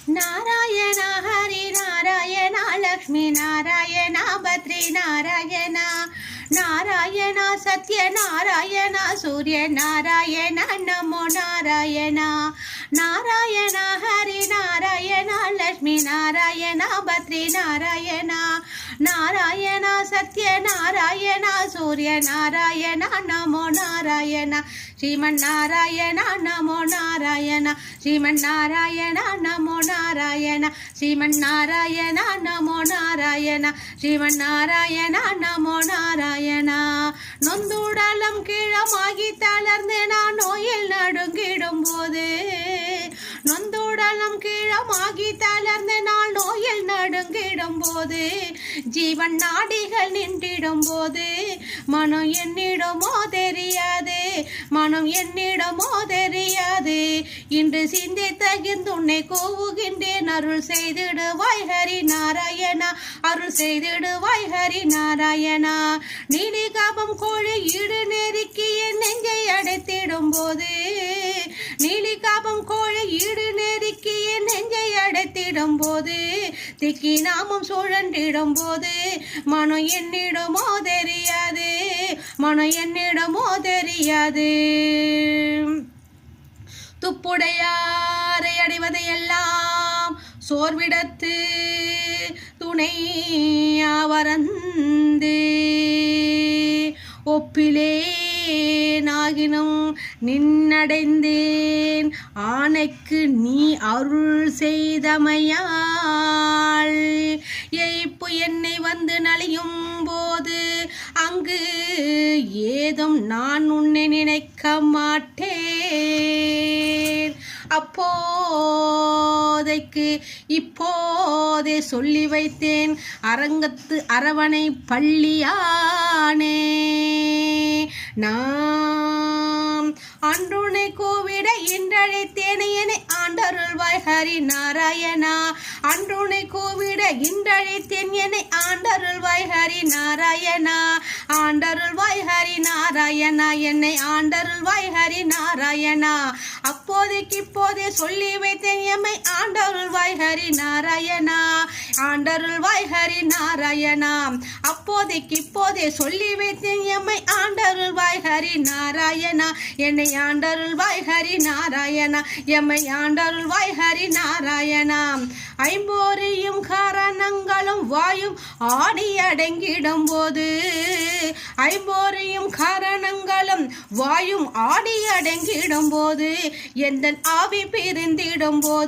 நாராயண ஹரி நாராயண லக்ஷ்மி நாராயண பத்ரி நாராயண நாராயண சத்ய நாராயண சூரிய நாராயண நமோ நாராயண நாராயண ஹரி நாராயண லக்ஷ்மி நாராயண பத்ரி நாராயண நாராயண சத்ய நாராயண சூரிய நாராயண நமோ நாராயண ஸ்ரீமன் நாராயண நமோ நாராயண ஸ்ரீமன் நாராயண நமோ நாராயண ஸ்ரீமன் நாராயண நமோ நாராயண ஸ்ரீமன் நாராயண நமோ நாராயண நொந்துடலம் கீழமாகி தளர்ந்து நான் நோயில் நடுங்கிடும் போது நொந்துடலம் கீழமாகி தளர்ந்து நான் நோயில் நடுங்கிடும் போது ஜீவன் நாடிகள் நின்றிடும் போது மனம் என்னிடமோ தெரியாது மனம் என்னிடமோ தெரியாது இன்று சிந்தை தகிர்ந்துன்னை கூவுகின்றேன் அருள் செய்திடுவாய் ஹரி நாராயணா அருள் செய்திடுவாய் ஹரி நாராயணா நீலி காபம் கோழி ஈடு நெருக்கி என் நெஞ்சை அடைத்திடும் போது நீலி காபம் கோழி ஈடு நெருக்கி என் நெஞ்சை அடைத்திடும் போது திக்கி நாமம் சுழன்றிடும் போது மனம் என்னிடமோ தெரியாது மனம் என்னிடமோ தெரியாது துப்புடையாரை அடைவதையெல்லாம் சோர்விடத்து துணையாவரந்து ஒப்பிலே நாகினும் நின்னடைந்தேன் ஆணைக்கு நீ அருள் செய்தமையால் எய்ப்பு என்னை வந்து நலியும் போது அங்கு ஏதும் நான் உன்னை நினைக்க மாட்டேன் அப்போதைக்கு இப்போதே சொல்லி வைத்தேன் அரங்கத்து அரவணை பள்ளியானே நாம் அன்றுனை கூவிட இன்றழைத்தேனே என்னை ஆண்டருள்வாய் ஹரி நாராயணா அன்றுனை கூவிட இன்றழைத்தேன் என்னை ஆண்டருள்வாய் ஹரி நாராயணா ஆண்டருள்வாய் ஹரி நாராயணா என்னை ஆண்டருள்வாய் ஹரி நாராயணா அப்போதைக்கு இப்போதே சொல்லி வைத்தேன் எம்மை ஆண்டருள்வாய் ஹரி நாராயணா ஆண்டருள்வாய் ஹரி நாராயணா அப்போதைக்கு இப்போதே சொல்லி வைத்தேன் எம்மை ஆண்டருள்வாய் ஹரி நாராயணா என்னை ஆண்டருள்வாய் ஹரி நாராயணா எம்மை ஆண்டருள்வாய் ஹரி நாராயணா ஐம்போரியும் காரணங்களும் வாயும் ஆடி அடங்கிடும் போது ஐம்போரியும் காரணங்களும் வாயும் ஆடி அடங்கிடும் போது எந்த ஆவி பிரிந்திடும் போது